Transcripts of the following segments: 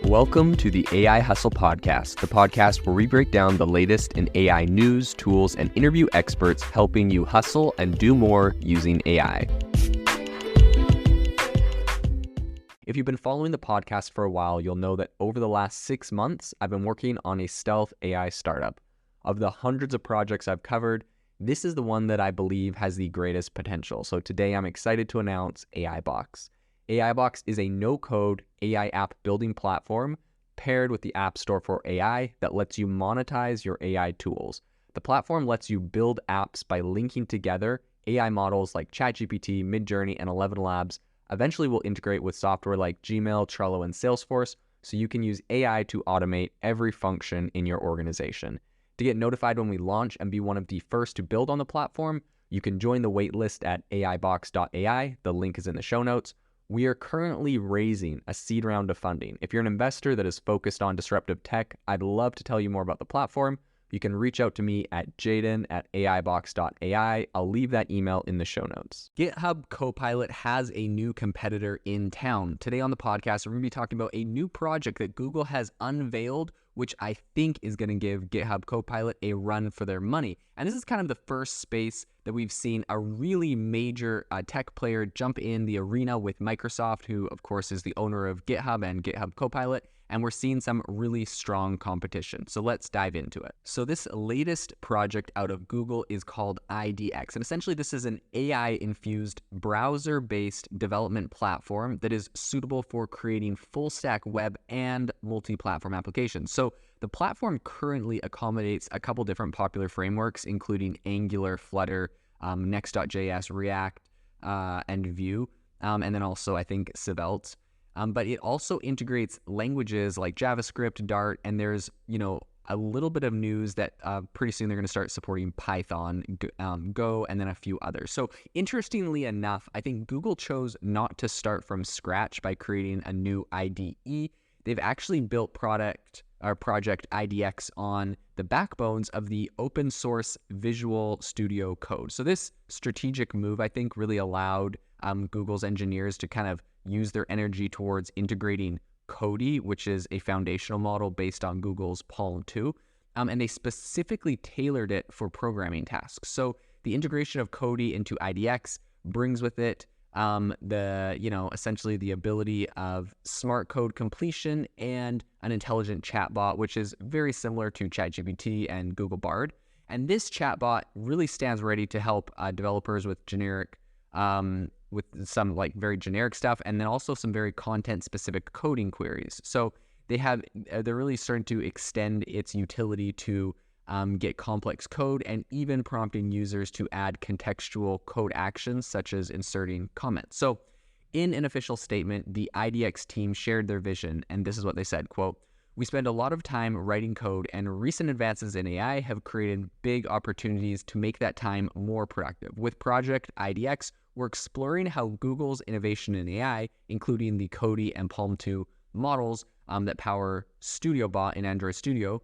Welcome to the AI Hustle Podcast, the podcast where we break down the latest in AI news, tools, and interview experts helping you hustle and do more using AI. If you've been following the podcast for a while, you'll know that over the last 6 months, I've been working on a stealth AI startup. Of the hundreds of projects I've covered, this is the one that I believe has the greatest potential. So today I'm excited to announce AIBox. AIBox is a no-code AI app building platform paired with the App Store for AI that lets you monetize your AI tools. The platform lets you build apps by linking together AI models like ChatGPT, Midjourney, and 11 Labs. Eventually will integrate with software like Gmail, Trello, and Salesforce, so you can use AI to automate every function in your organization. To get notified when we launch and be one of the first to build on the platform, you can join the waitlist at aibox.ai. The link is in the show notes. We are currently raising a seed round of funding. If you're an investor that is focused on disruptive tech, I'd love to tell you more about the platform. You can reach out to me at jaden@aibox.ai. I'll leave that email in the show notes. GitHub Copilot has a new competitor in town. Today on the podcast, we're going to be talking about a new project that Google has unveiled, which I think is going to give GitHub Copilot a run for their money. And this is kind of the first space that we've seen a really major tech player jump in the arena with Microsoft, who of course is the owner of GitHub and GitHub Copilot. And we're seeing some really strong competition. So let's dive into it. So this latest project out of Google is called IDX. And essentially this is an AI-infused browser-based development platform that is suitable for creating full-stack web and multi-platform applications. So the platform currently accommodates a couple different popular frameworks, including Angular, Flutter, Next.js, React, and Vue, and then also I think Svelte. But it also integrates languages like JavaScript, Dart, and there's, a little bit of news that pretty soon they're going to start supporting Python, Go, and then a few others. So interestingly enough, I think Google chose not to start from scratch by creating a new IDE. They've actually built Project IDX on the backbones of the open source Visual Studio Code. So this strategic move, I think, really allowed Google's engineers to kind of use their energy towards integrating Cody, which is a foundational model based on Google's Palm 2, and they specifically tailored it for programming tasks. So the integration of Cody into IDX brings with it essentially the ability of smart code completion and an intelligent chatbot, which is very similar to ChatGPT and Google Bard. And this chatbot really stands ready to help developers with with some very generic stuff, and then also some very content-specific coding queries. So they're really starting to extend its utility to get complex code and even prompting users to add contextual code actions such as inserting comments. So in an official statement, the IDX team shared their vision, and this is what they said, quote, "We spend a lot of time writing code, and recent advances in AI have created big opportunities to make that time more productive. With Project IDX, we're exploring how Google's innovation in AI, including the Cody and Palm 2 models that power StudioBot in Android Studio,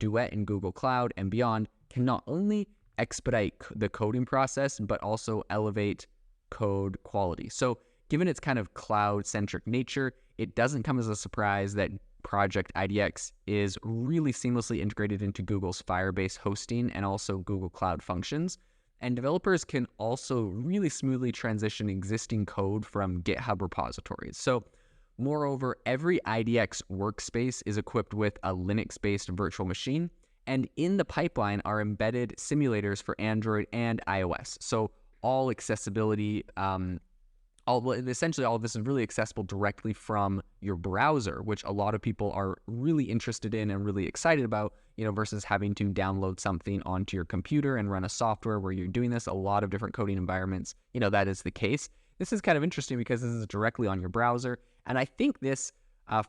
Duet in Google Cloud, and beyond, can not only expedite the coding process, but also elevate code quality." So given its kind of cloud-centric nature, it doesn't come as a surprise that Project IDX is really seamlessly integrated into Google's Firebase hosting and also Google Cloud Functions. And developers can also really smoothly transition existing code from GitHub repositories. So moreover, every IDX workspace is equipped with a Linux-based virtual machine, and in the pipeline are embedded simulators for Android and iOS. So all accessibility, essentially all of this is really accessible directly from your browser, which a lot of people are really interested in and really excited about, versus having to download something onto your computer and run a software where you're doing this. A lot of different coding environments, that is the case. This is kind of interesting because this is directly on your browser. And I think this,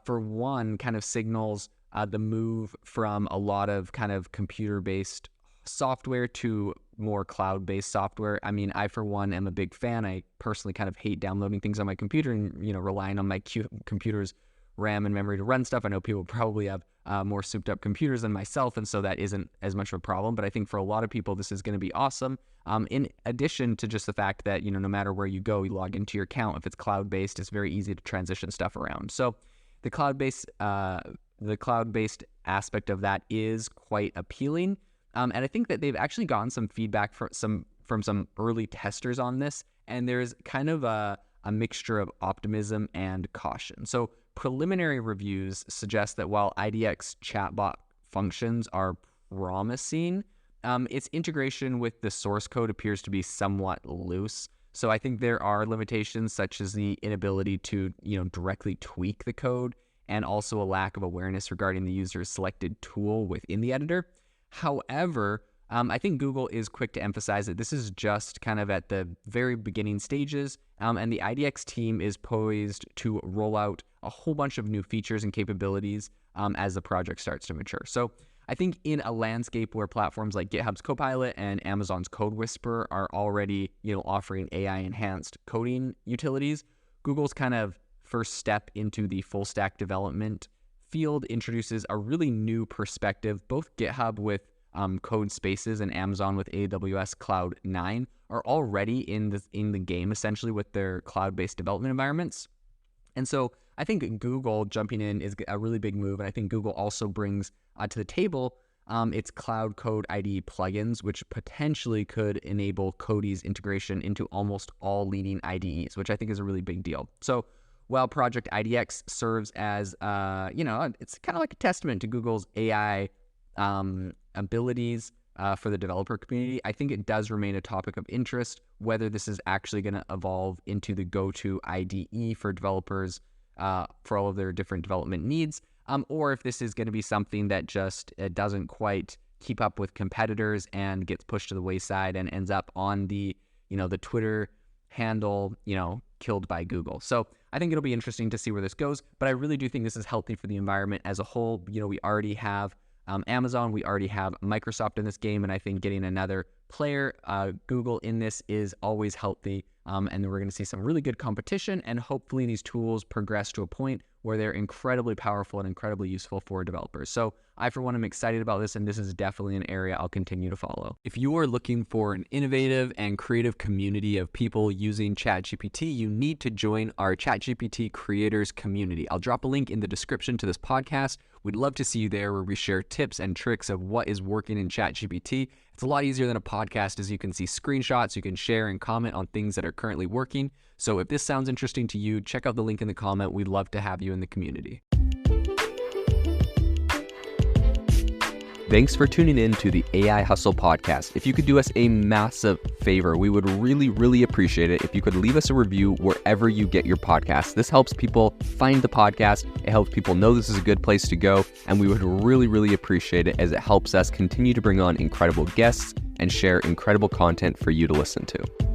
for one, kind of signals the move from a lot of kind of computer-based software to more cloud-based software. I mean, I, for one, am a big fan. I personally kind of hate downloading things on my computer and, relying on my computer's RAM and memory to run stuff. I know people probably have more souped up computers than myself, and so that isn't as much of a problem. But I think for a lot of people, this is going to be awesome. In addition to just the fact that, no matter where you go, you log into your account. If it's cloud-based, it's very easy to transition stuff around. So the cloud-based aspect of that is quite appealing. And I think that they've actually gotten some feedback from some early testers on this, and there's kind of a mixture of optimism and caution. So preliminary reviews suggest that while IDX chatbot functions are promising, its integration with the source code appears to be somewhat loose. So I think there are limitations such as the inability to, directly tweak the code, and also a lack of awareness regarding the user's selected tool within the editor. However, I think Google is quick to emphasize that this is just kind of at the very beginning stages, and the IDX team is poised to roll out a whole bunch of new features and capabilities as the project starts to mature. So I think in a landscape where platforms like GitHub's Copilot and Amazon's Code Whisperer are already, offering AI-enhanced coding utilities, Google's kind of first step into the full stack development field introduces a really new perspective. Both GitHub with Code Spaces and Amazon with AWS Cloud 9 are already in the game essentially with their cloud-based development environments. And so I think Google jumping in is a really big move. And I think Google also brings to the table its Cloud Code IDE plugins, which potentially could enable Cody's integration into almost all leading IDEs, which I think is a really big deal. So while Project IDX serves as, it's kind of like a testament to Google's AI abilities for the developer community, I think it does remain a topic of interest, whether this is actually going to evolve into the go-to IDE for developers for all of their different development needs, or if this is going to be something that just doesn't quite keep up with competitors and gets pushed to the wayside and ends up on the Twitter handle, killed by Google. So I think it'll be interesting to see where this goes, but I really do think this is healthy for the environment as a whole. We already have Amazon, we already have Microsoft in this game, and I think getting another player, Google, in this is always healthy. And then we're going to see some really good competition, and hopefully these tools progress to a point where they're incredibly powerful and incredibly useful for developers. So I, for one, am excited about this, and this is definitely an area I'll continue to follow. If you are looking for an innovative and creative community of people using ChatGPT, you need to join our ChatGPT creators community. I'll drop a link in the description to this podcast. We'd love to see you there, where we share tips and tricks of what is working in ChatGPT. It's a lot easier than a podcast, as you can see screenshots, you can share and comment on things that are currently working. So if this sounds interesting to you, check out the link in the comment. We'd love to have you in the community. Thanks for tuning in to the AI Hustle podcast. If you could do us a massive favor, we would really, really appreciate it if you could leave us a review wherever you get your podcast. This helps people find the podcast. It helps people know this is a good place to go. And we would really, really appreciate it, as it helps us continue to bring on incredible guests and share incredible content for you to listen to.